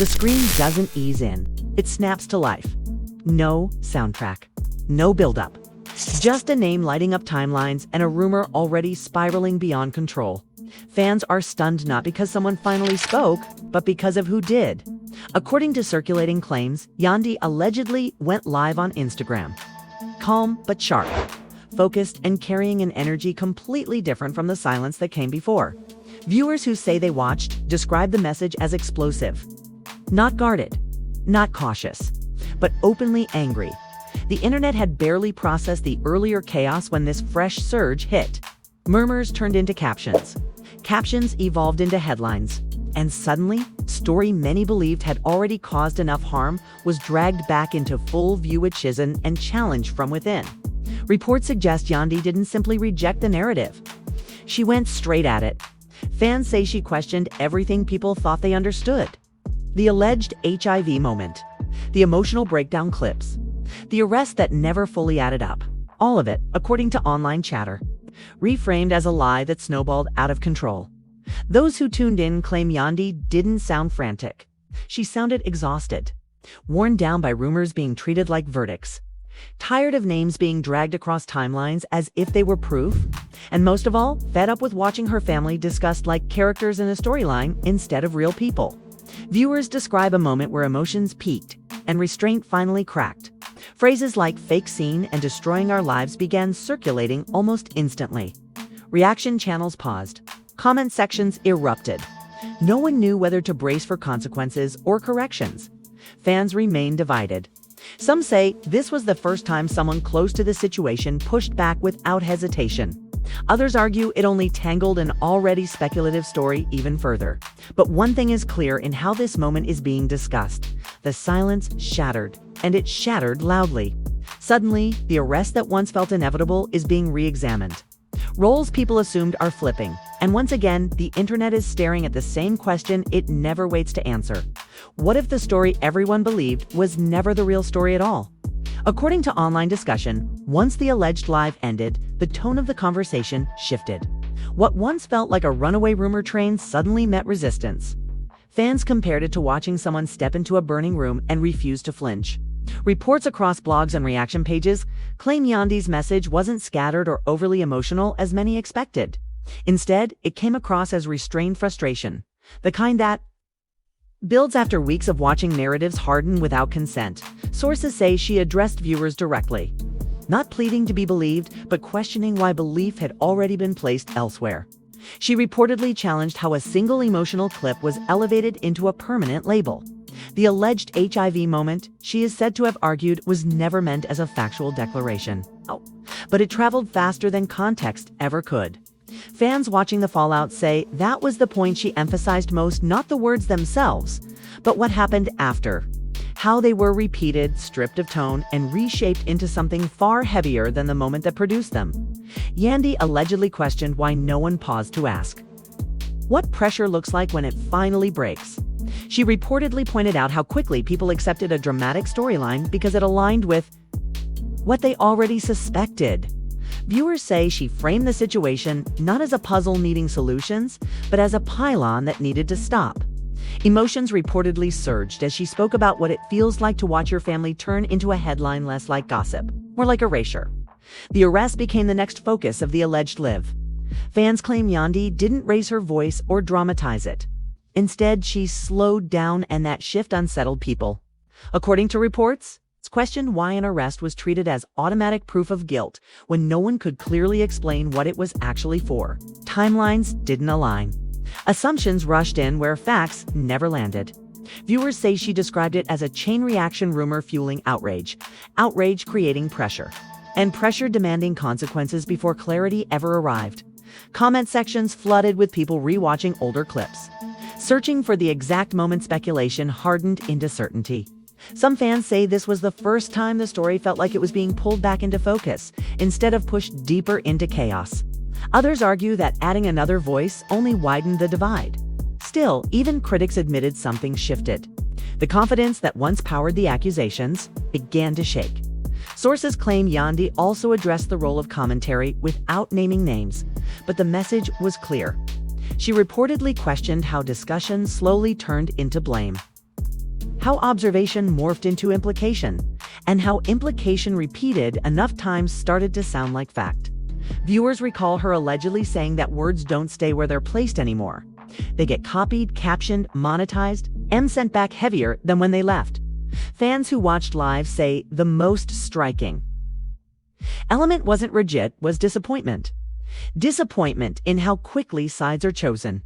The screen doesn't ease in. It snaps to life. No soundtrack. No build-up. Just a name lighting up timelines and a rumor already spiraling beyond control. Fans are stunned not because someone finally spoke, but because of who did. According to circulating claims, Yandy allegedly went live on Instagram. Calm but sharp, focused and carrying an energy completely different from the silence that came before. Viewers who say they watched describe the message as explosive. Not guarded, not cautious, but openly angry. The internet had barely processed the earlier chaos when this fresh surge hit. Murmurs turned into captions. Captions evolved into headlines. And suddenly, story many believed had already caused enough harm was dragged back into full view witchism and challenged from within. Reports suggest Yandy didn't simply reject the narrative. She went straight at it. Fans say she questioned everything people thought they understood. The alleged HIV moment. The emotional breakdown clips. The arrest that never fully added up. All of it, according to online chatter. Reframed as a lie that snowballed out of control. Those who tuned in claim Yandy didn't sound frantic. She sounded exhausted, worn down by rumors being treated like verdicts, tired of names being dragged across timelines as if they were proof, and most of all, fed up with watching her family discussed like characters in a storyline instead of real people. Viewers describe a moment where emotions peaked and restraint finally cracked. Phrases like fake scene and destroying our lives began circulating almost instantly. Reaction channels paused. Comment sections erupted. No one knew whether to brace for consequences or corrections. Fans remained divided. Some say this was the first time someone close to the situation pushed back without hesitation. Others argue it only tangled an already speculative story even further. But one thing is clear in how this moment is being discussed. The silence shattered, and it shattered loudly. Suddenly, the arrest that once felt inevitable is being re-examined. Roles people assumed are flipping, and once again, the internet is staring at the same question it never waits to answer. What if the story everyone believed was never the real story at all? According to online discussion, once the alleged live ended, the tone of the conversation shifted. What once felt like a runaway rumor train suddenly met resistance. Fans compared it to watching someone step into a burning room and refuse to flinch. Reports across blogs and reaction pages claim Yandy's message wasn't scattered or overly emotional as many expected. Instead, it came across as restrained frustration, the kind that builds after weeks of watching narratives harden without consent. Sources say she addressed viewers directly, not pleading to be believed, but questioning why belief had already been placed elsewhere. She reportedly challenged how a single emotional clip was elevated into a permanent label. The alleged HIV moment, she is said to have argued, was never meant as a factual declaration. But it traveled faster than context ever could. Fans watching the fallout say that was the point she emphasized most, not the words themselves, but what happened after. How they were repeated, stripped of tone, and reshaped into something far heavier than the moment that produced them. Yandy allegedly questioned why no one paused to ask what pressure looks like when it finally breaks. She reportedly pointed out how quickly people accepted a dramatic storyline because it aligned with what they already suspected. Viewers say she framed the situation not as a puzzle needing solutions, but as a pylon that needed to stop. Emotions reportedly surged as she spoke about what it feels like to watch your family turn into a headline less like gossip, more like erasure. The arrest became the next focus of the alleged live. Fans claim Yandy didn't raise her voice or dramatize it. Instead, she slowed down, and that shift unsettled people. According to reports, it's questioned why an arrest was treated as automatic proof of guilt when no one could clearly explain what it was actually for. Timelines didn't align. Assumptions rushed in where facts never landed. Viewers say she described it as a chain reaction rumor fueling outrage, outrage creating pressure, and pressure demanding consequences before clarity ever arrived. Comment sections flooded with people rewatching older clips. Searching for the exact moment, speculation hardened into certainty. Some fans say this was the first time the story felt like it was being pulled back into focus, instead of pushed deeper into chaos. Others argue that adding another voice only widened the divide. Still, even critics admitted something shifted. The confidence that once powered the accusations began to shake. Sources claim Yandy also addressed the role of commentary without naming names, but the message was clear. She reportedly questioned how discussion slowly turned into blame. how observation morphed into implication, and how implication repeated enough times started to sound like fact. Viewers recall her allegedly saying that words don't stay where they're placed anymore. They get copied, captioned, monetized, and sent back heavier than when they left. Fans who watched live say the most striking element wasn't rigid, was disappointment. Disappointment in how quickly sides are chosen.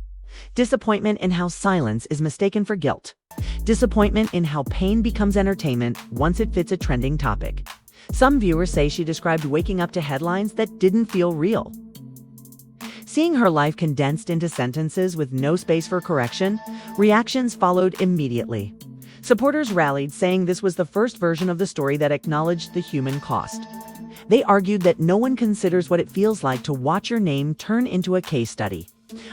Disappointment in how silence is mistaken for guilt. Disappointment in how pain becomes entertainment once it fits a trending topic. Some viewers say she described waking up to headlines that didn't feel real. Seeing her life condensed into sentences with no space for correction, reactions followed immediately. Supporters rallied, saying this was the first version of the story that acknowledged the human cost. They argued that no one considers what it feels like to watch your name turn into a case study.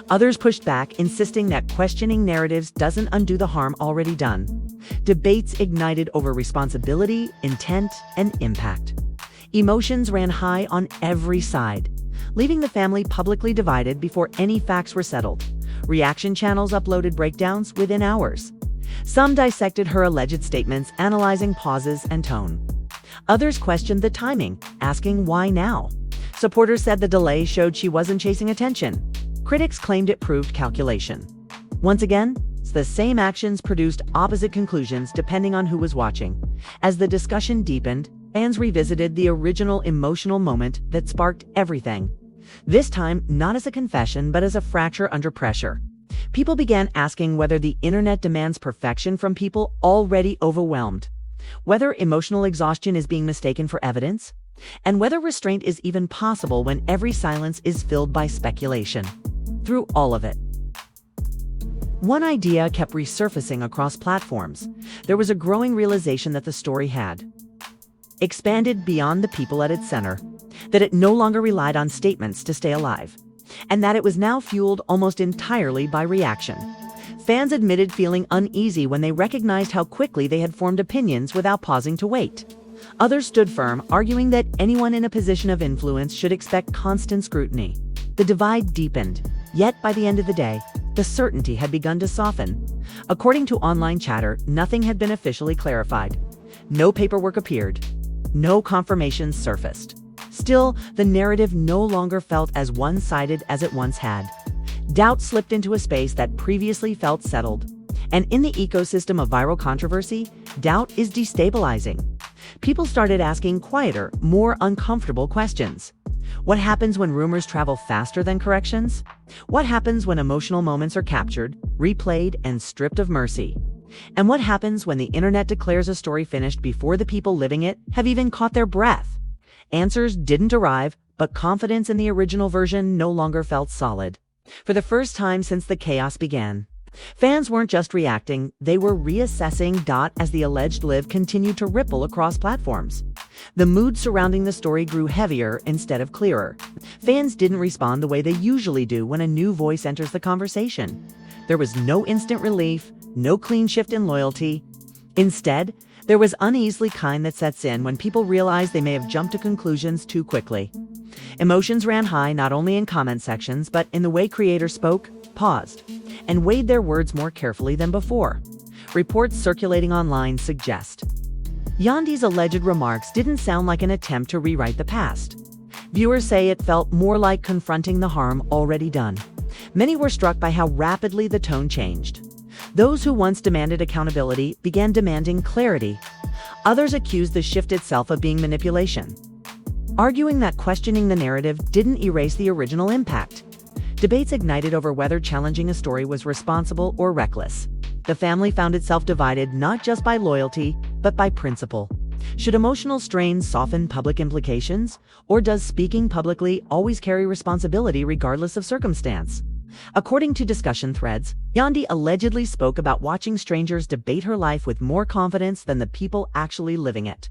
Others pushed back, insisting that questioning narratives doesn't undo the harm already done. Debates ignited over responsibility, intent, and impact. Emotions ran high on every side, leaving the family publicly divided before any facts were settled. Reaction channels uploaded breakdowns within hours. Some dissected her alleged statements, analyzing pauses and tone. Others questioned the timing, asking why now. Supporters said the delay showed she wasn't chasing attention. Critics claimed it proved calculation. Once again, the same actions produced opposite conclusions depending on who was watching. As the discussion deepened, fans revisited the original emotional moment that sparked everything. This time, not as a confession, but as a fracture under pressure. People began asking whether the internet demands perfection from people already overwhelmed, whether emotional exhaustion is being mistaken for evidence, and whether restraint is even possible when every silence is filled by speculation. Through all of it, one idea kept resurfacing across platforms. There was a growing realization that the story had expanded beyond the people at its center, that it no longer relied on statements to stay alive, and that it was now fueled almost entirely by reaction. Fans admitted feeling uneasy when they recognized how quickly they had formed opinions without pausing to wait. Others stood firm, arguing that anyone in a position of influence should expect constant scrutiny. The divide deepened, yet by the end of the day, the certainty had begun to soften. According to online chatter, nothing had been officially clarified. No paperwork appeared. No confirmations surfaced. Still, the narrative no longer felt as one-sided as it once had. Doubt slipped into a space that previously felt settled. And in the ecosystem of viral controversy, doubt is destabilizing. People started asking quieter, more uncomfortable questions. What happens when rumors travel faster than corrections? What happens when emotional moments are captured, replayed, and stripped of mercy? And what happens when the internet declares a story finished before the people living it have even caught their breath? Answers didn't arrive, but confidence in the original version no longer felt solid. For the first time since the chaos began, fans weren't just reacting, they were reassessing. As the alleged live continued to ripple across platforms. The mood surrounding the story grew heavier instead of clearer. Fans didn't respond the way they usually do when a new voice enters the conversation. There was no instant relief, no clean shift in loyalty. Instead, there was uneasy kind that sets in when people realize they may have jumped to conclusions too quickly. Emotions ran high not only in comment sections, but in the way creators spoke, paused, and weighed their words more carefully than before. Reports circulating online suggest Yandy's alleged remarks didn't sound like an attempt to rewrite the past. Viewers say it felt more like confronting the harm already done. Many were struck by how rapidly the tone changed. Those who once demanded accountability began demanding clarity. Others accused the shift itself of being manipulation, arguing that questioning the narrative didn't erase the original impact. Debates ignited over whether challenging a story was responsible or reckless. The family found itself divided not just by loyalty, but by principle. Should emotional strain soften public implications, or does speaking publicly always carry responsibility regardless of circumstance? According to discussion threads, Yandy allegedly spoke about watching strangers debate her life with more confidence than the people actually living it.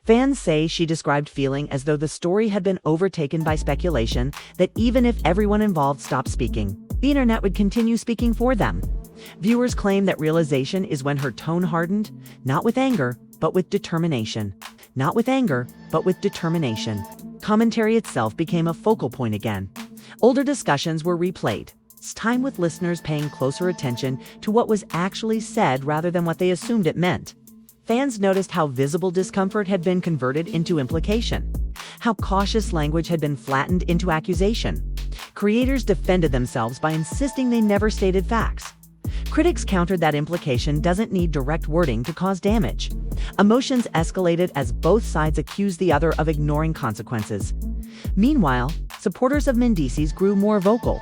Fans say she described feeling as though the story had been overtaken by speculation, that even if everyone involved stopped speaking, the internet would continue speaking for them. Viewers claim that realization is when her tone hardened, not with anger, but with determination. Not with anger, but with determination. Commentary itself became a focal point again. Older discussions were replayed. time with listeners paying closer attention to what was actually said rather than what they assumed it meant. Fans noticed how visible discomfort had been converted into implication, how cautious language had been flattened into accusation. Creators defended themselves by insisting they never stated facts. Critics countered that implication doesn't need direct wording to cause damage. Emotions escalated as both sides accused the other of ignoring consequences. Meanwhile, supporters of Mendeecees grew more vocal.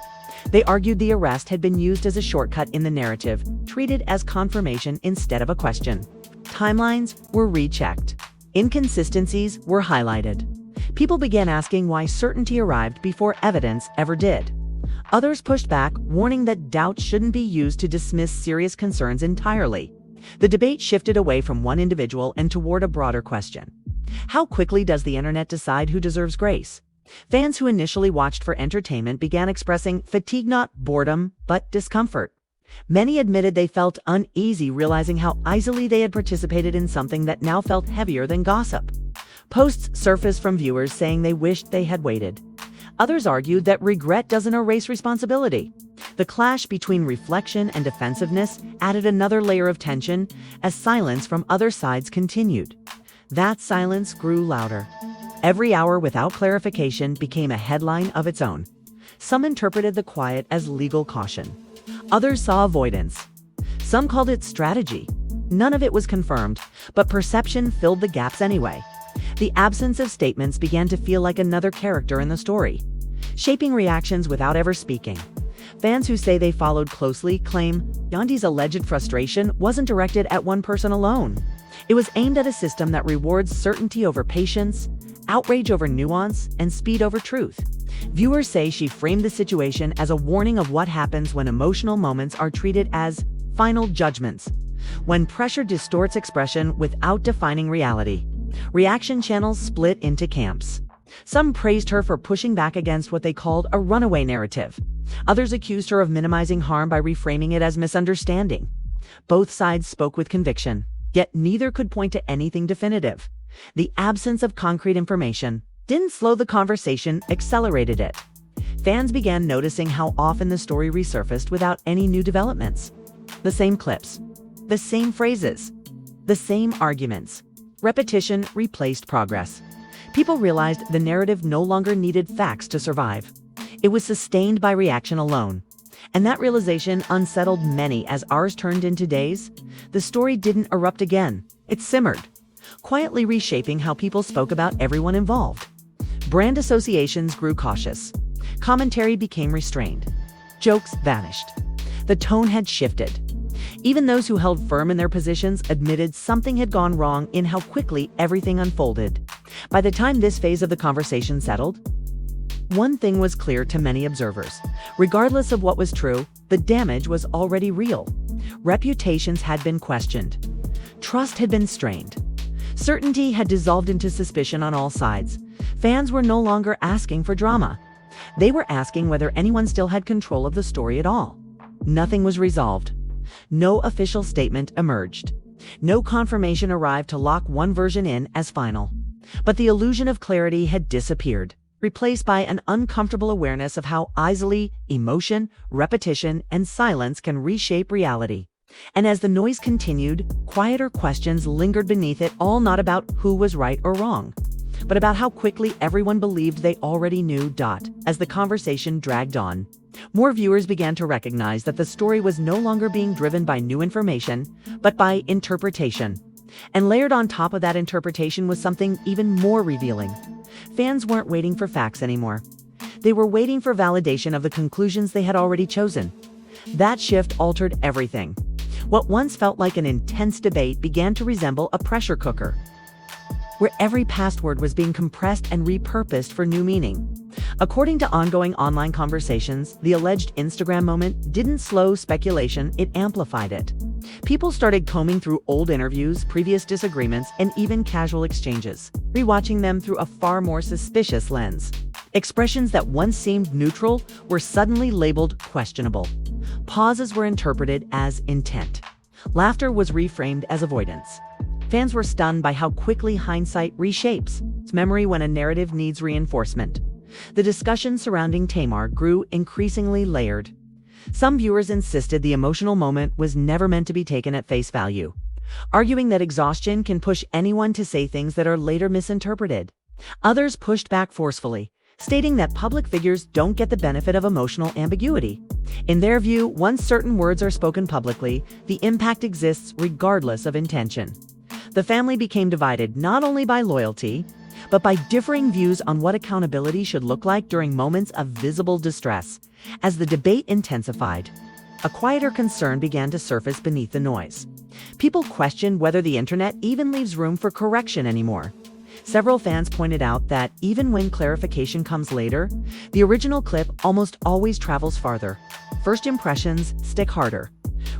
They argued the arrest had been used as a shortcut in the narrative, treated as confirmation instead of a question. Timelines were rechecked. Inconsistencies were highlighted. People began asking why certainty arrived before evidence ever did. Others pushed back, warning that doubt shouldn't be used to dismiss serious concerns entirely. The debate shifted away from one individual and toward a broader question. How quickly does the internet decide who deserves grace? Fans who initially watched for entertainment began expressing fatigue, not boredom, but discomfort. Many admitted they felt uneasy realizing how easily they had participated in something that now felt heavier than gossip. Posts surfaced from viewers saying they wished they had waited. Others argued that regret doesn't erase responsibility. The clash between reflection and defensiveness added another layer of tension as silence from other sides continued. That silence grew louder. Every hour without clarification became a headline of its own. Some interpreted the quiet as legal caution. Others saw avoidance. Some called it strategy. None of it was confirmed, but perception filled the gaps anyway. The absence of statements began to feel like another character in the story, shaping reactions without ever speaking. Fans who say they followed closely claim Yandy's alleged frustration wasn't directed at one person alone. It was aimed at a system that rewards certainty over patience, outrage over nuance, and speed over truth. Viewers say she framed the situation as a warning of what happens when emotional moments are treated as final judgments, when pressure distorts expression without defining reality. Reaction channels split into camps. Some praised her for pushing back against what they called a runaway narrative. Others accused her of minimizing harm by reframing it as misunderstanding. Both sides spoke with conviction, yet neither could point to anything definitive. The absence of concrete information didn't slow the conversation, accelerated it. Fans began noticing how often the story resurfaced without any new developments. The same clips, the same phrases, the same arguments. Repetition replaced progress. People realized the narrative no longer needed facts to survive. It was sustained by reaction alone. And that realization unsettled many as hours turned into days. The story didn't erupt again. It simmered, quietly reshaping how people spoke about everyone involved. Brand associations grew cautious. Commentary became restrained. Jokes vanished. The tone had shifted. Even those who held firm in their positions admitted something had gone wrong in how quickly everything unfolded. By the time this phase of the conversation settled, one thing was clear to many observers. Regardless of what was true, the damage was already real. Reputations had been questioned. Trust had been strained. Certainty had dissolved into suspicion on all sides. Fans were no longer asking for drama. They were asking whether anyone still had control of the story at all. Nothing was resolved. No official statement emerged. No confirmation arrived to lock one version in as final. But the illusion of clarity had disappeared, replaced by an uncomfortable awareness of how easily emotion, repetition, and silence can reshape reality. And as the noise continued, quieter questions lingered beneath it, all not about who was right or wrong, but about how quickly everyone believed they already knew. As the conversation dragged on, more viewers began to recognize that the story was no longer being driven by new information, but by interpretation. And layered on top of that interpretation was something even more revealing. Fans weren't waiting for facts anymore. They were waiting for validation of the conclusions they had already chosen. That shift altered everything. What once felt like an intense debate began to resemble a pressure cooker, where every past word was being compressed and repurposed for new meaning. According to ongoing online conversations, the alleged Instagram moment didn't slow speculation, it amplified it. People started combing through old interviews, previous disagreements, and even casual exchanges, rewatching them through a far more suspicious lens. Expressions that once seemed neutral were suddenly labeled questionable. Pauses were interpreted as intent. Laughter was reframed as avoidance. Fans were stunned by how quickly hindsight reshapes its memory when a narrative needs reinforcement. The discussion surrounding Tamar grew increasingly layered. Some viewers insisted the emotional moment was never meant to be taken at face value, arguing that exhaustion can push anyone to say things that are later misinterpreted. Others pushed back forcefully, stating that public figures don't get the benefit of emotional ambiguity. In their view, once certain words are spoken publicly, the impact exists regardless of intention. The family became divided not only by loyalty, but by differing views on what accountability should look like during moments of visible distress. As the debate intensified, a quieter concern began to surface beneath the noise. People questioned whether the internet even leaves room for correction anymore. Several fans pointed out that even when clarification comes later, the original clip almost always travels farther. First impressions stick harder.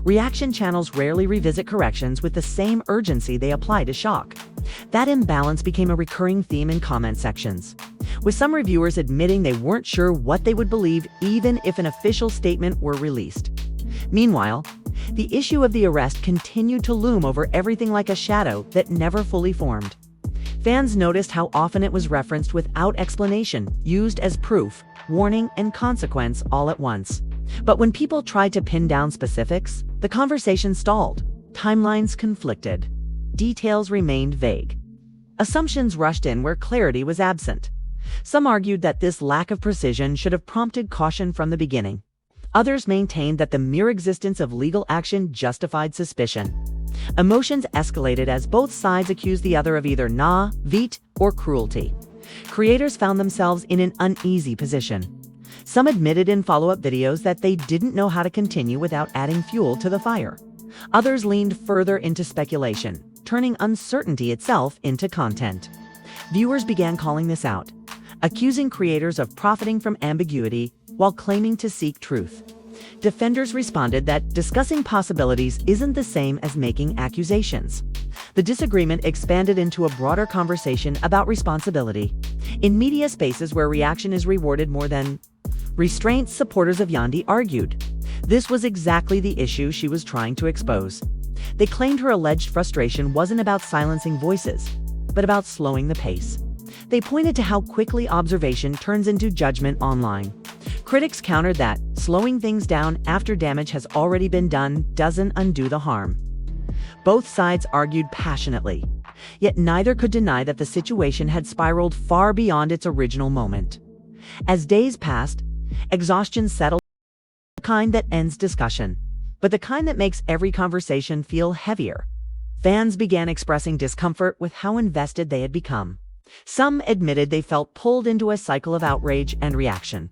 Reaction channels rarely revisit corrections with the same urgency they apply to shock. That imbalance became a recurring theme in comment sections, with some reviewers admitting they weren't sure what they would believe even if an official statement were released. Meanwhile, the issue of the arrest continued to loom over everything like a shadow that never fully formed. Fans noticed how often it was referenced without explanation, used as proof, warning, and consequence all at once. But when people tried to pin down specifics, the conversation stalled. Timelines conflicted. Details remained vague. Assumptions rushed in where clarity was absent. Some argued that this lack of precision should have prompted caution from the beginning. Others maintained that the mere existence of legal action justified suspicion. Emotions escalated as both sides accused the other of either naivete or cruelty. Creators found themselves in an uneasy position. Some admitted in follow-up videos that they didn't know how to continue without adding fuel to the fire. Others leaned further into speculation, turning uncertainty itself into content. Viewers began calling this out, accusing creators of profiting from ambiguity while claiming to seek truth. Defenders responded that discussing possibilities isn't the same as making accusations. The disagreement expanded into a broader conversation about responsibility. In media spaces where reaction is rewarded more than restraint, supporters of Yandy argued this was exactly the issue she was trying to expose. They claimed her alleged frustration wasn't about silencing voices, but about slowing the pace. They pointed to how quickly observation turns into judgment online. Critics countered that slowing things down after damage has already been done doesn't undo the harm. Both sides argued passionately, yet neither could deny that the situation had spiraled far beyond its original moment. As days passed, exhaustion settled, the kind that ends discussion, but the kind that makes every conversation feel heavier. Fans began expressing discomfort with how invested they had become. Some admitted they felt pulled into a cycle of outrage and reaction.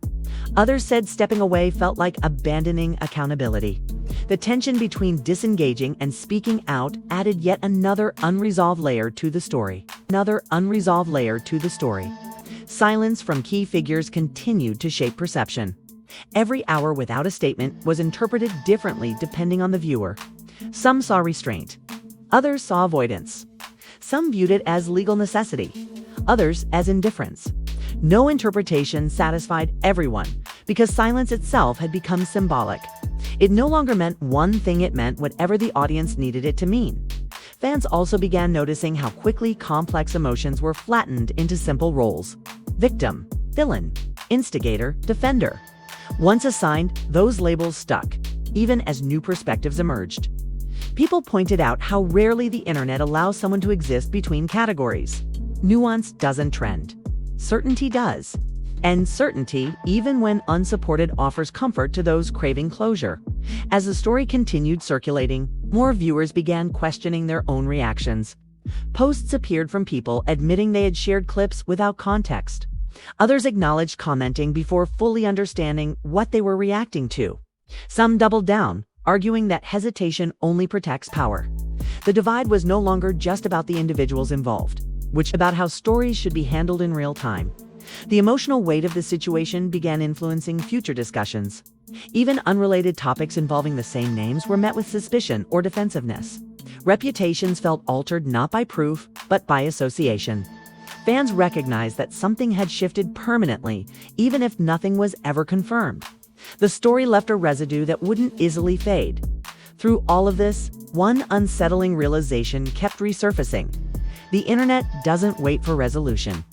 Others said stepping away felt like abandoning accountability. The tension between disengaging and speaking out added yet another unresolved layer to the story. Silence from key figures continued to shape perception. Every hour without a statement was interpreted differently depending on the viewer. Some saw restraint. Others saw avoidance. Some viewed it as legal necessity. Others as indifference. No interpretation satisfied everyone because silence itself had become symbolic. It no longer meant one thing, it meant whatever the audience needed it to mean. Fans also began noticing how quickly complex emotions were flattened into simple roles: victim, villain, instigator, defender. Once assigned, those labels stuck, even as new perspectives emerged. People pointed out how rarely the internet allows someone to exist between categories. Nuance doesn't trend. Certainty does. And certainty, even when unsupported, offers comfort to those craving closure. As the story continued circulating, more viewers began questioning their own reactions. Posts appeared from people admitting they had shared clips without context. Others acknowledged commenting before fully understanding what they were reacting to. Some doubled down, arguing that hesitation only protects power. The divide was no longer just about the individuals involved, which about how stories should be handled in real time. The emotional weight of the situation began influencing future discussions. Even unrelated topics involving the same names were met with suspicion or defensiveness. Reputations felt altered not by proof, but by association. Fans recognized that something had shifted permanently, even if nothing was ever confirmed. The story left a residue that wouldn't easily fade. Through all of this, one unsettling realization kept resurfacing. The internet doesn't wait for resolution.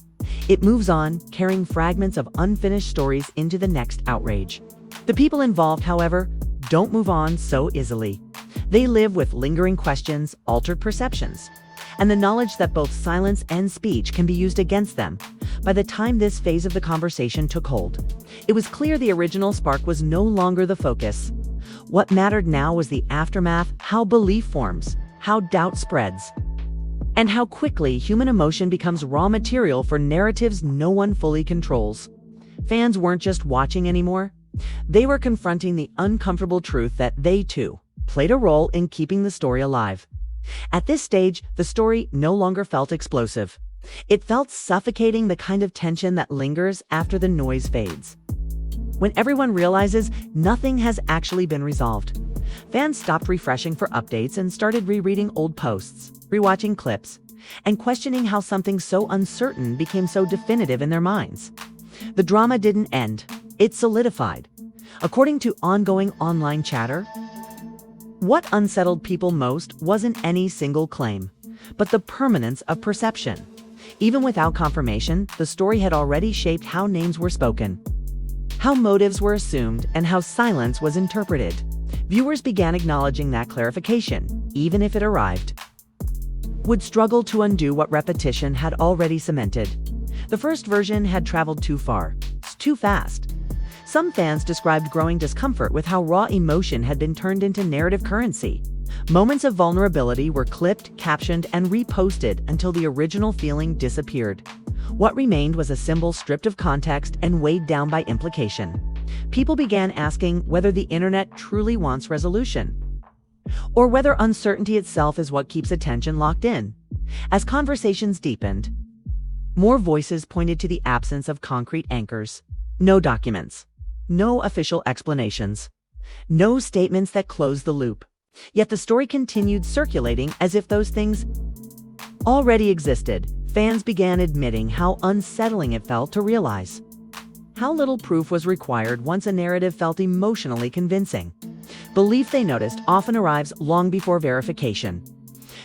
It moves on, carrying fragments of unfinished stories into the next outrage. The people involved, however, don't move on so easily. They live with lingering questions, altered perceptions, and the knowledge that both silence and speech can be used against them. By the time this phase of the conversation took hold, it was clear the original spark was no longer the focus. What mattered now was the aftermath, how belief forms, how doubt spreads, and how quickly human emotion becomes raw material for narratives no one fully controls. Fans weren't just watching anymore. They were confronting the uncomfortable truth that they, too, played a role in keeping the story alive. At this stage, the story no longer felt explosive. It felt suffocating, the kind of tension that lingers after the noise fades. When everyone realizes nothing has actually been resolved, fans stopped refreshing for updates and started rereading old posts, rewatching clips, and questioning how something so uncertain became so definitive in their minds. The drama didn't end. It solidified. According to ongoing online chatter, what unsettled people most wasn't any single claim, but the permanence of perception. Even without confirmation, the story had already shaped how names were spoken, how motives were assumed, and how silence was interpreted. Viewers began acknowledging that clarification, even if it arrived, would struggle to undo what repetition had already cemented. The first version had traveled too far, too fast. Some fans described growing discomfort with how raw emotion had been turned into narrative currency. Moments of vulnerability were clipped, captioned, and reposted until the original feeling disappeared. What remained was a symbol stripped of context and weighed down by implication. People began asking whether the internet truly wants resolution, or whether uncertainty itself is what keeps attention locked in. As conversations deepened, more voices pointed to the absence of concrete anchors. No documents, no official explanations, no statements that closed the loop. Yet the story continued circulating as if those things already existed. Fans began admitting how unsettling it felt to realize how little proof was required once a narrative felt emotionally convincing. Belief, they noticed, often arrives long before verification.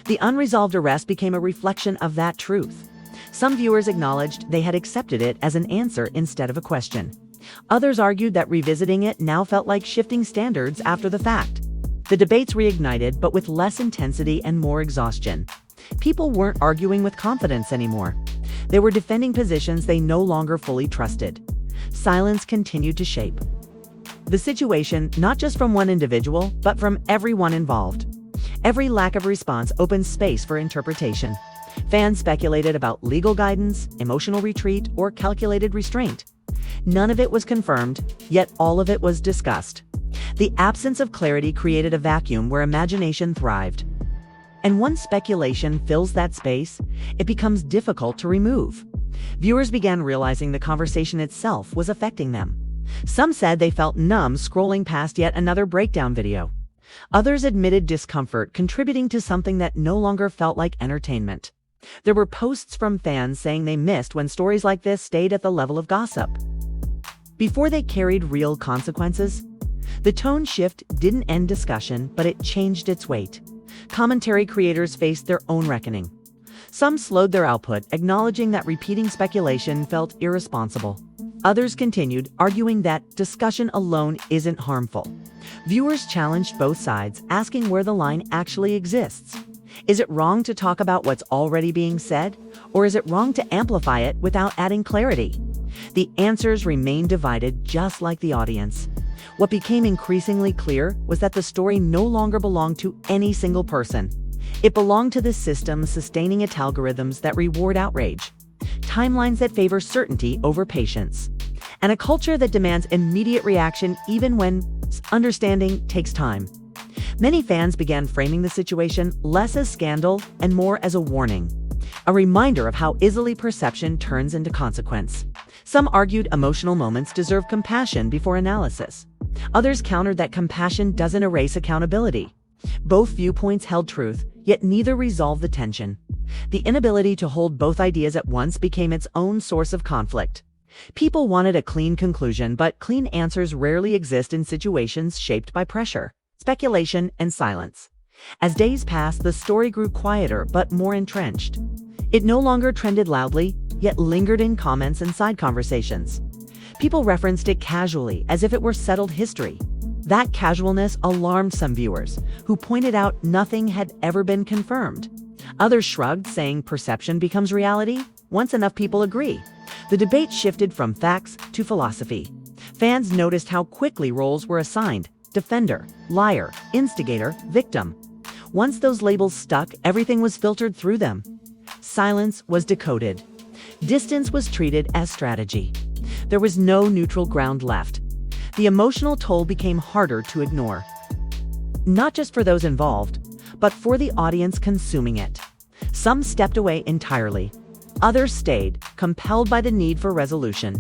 The unresolved arrest became a reflection of that truth. Some viewers acknowledged they had accepted it as an answer instead of a question. Others argued that revisiting it now felt like shifting standards after the fact. The debates reignited, but with less intensity and more exhaustion. People weren't arguing with confidence anymore. They were defending positions they no longer fully trusted. Silence continued to shape the situation, not just from one individual, but from everyone involved. Every lack of response opened space for interpretation. Fans speculated about legal guidance, emotional retreat, or calculated restraint. None of it was confirmed, yet all of it was discussed. The absence of clarity created a vacuum where imagination thrived. And once speculation fills that space, it becomes difficult to remove. Viewers began realizing the conversation itself was affecting them. Some said they felt numb scrolling past yet another breakdown video. Others admitted discomfort, contributing to something that no longer felt like entertainment. There were posts from fans saying they missed when stories like this stayed at the level of gossip before they carried real consequences. The tone shift didn't end discussion, but it changed its weight. Commentary creators faced their own reckoning. Some slowed their output, acknowledging that repeating speculation felt irresponsible. Others continued, arguing that discussion alone isn't harmful. Viewers challenged both sides, asking where the line actually exists. Is it wrong to talk about what's already being said, or is it wrong to amplify it without adding clarity? The answers remained divided, just like the audience. What became increasingly clear was that the story no longer belonged to any single person. It belonged to the system sustaining its algorithms that reward outrage, timelines that favor certainty over patience, and a culture that demands immediate reaction even when understanding takes time. Many fans began framing the situation less as scandal and more as a warning, a reminder of how easily perception turns into consequence. Some argued emotional moments deserve compassion before analysis. Others countered that compassion doesn't erase accountability. Both viewpoints held truth, yet neither resolved the tension. The inability to hold both ideas at once became its own source of conflict. People wanted a clean conclusion, but clean answers rarely exist in situations shaped by pressure, speculation, and silence. As days passed, the story grew quieter but more entrenched. It no longer trended loudly, yet lingered in comments and side conversations. People referenced it casually, as if it were settled history. That casualness alarmed some viewers, who pointed out nothing had ever been confirmed. Others shrugged, saying perception becomes reality once enough people agree. The debate shifted from facts to philosophy. Fans noticed how quickly roles were assigned: defender, liar, instigator, victim. Once those labels stuck, everything was filtered through them. Silence was decoded. Distance was treated as strategy. There was no neutral ground left. The emotional toll became harder to ignore. Not just for those involved, but for the audience consuming it. Some stepped away entirely. Others stayed, compelled by the need for resolution.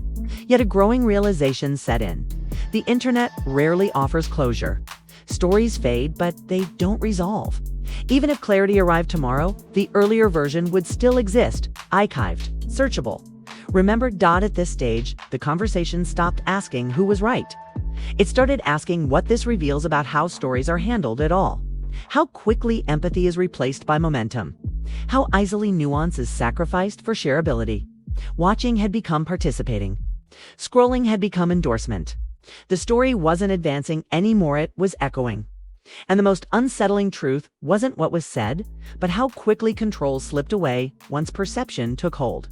Yet a growing realization set in. The internet rarely offers closure. Stories fade, but they don't resolve. Even if clarity arrived tomorrow, the earlier version would still exist, archived, searchable. Remember, at this stage, the conversation stopped asking who was right. It started asking what this reveals about how stories are handled at all. How quickly empathy is replaced by momentum. How easily nuance is sacrificed for shareability. Watching had become participating. Scrolling had become endorsement. The story wasn't advancing anymore, it was echoing. And the most unsettling truth wasn't what was said, but how quickly control slipped away once perception took hold.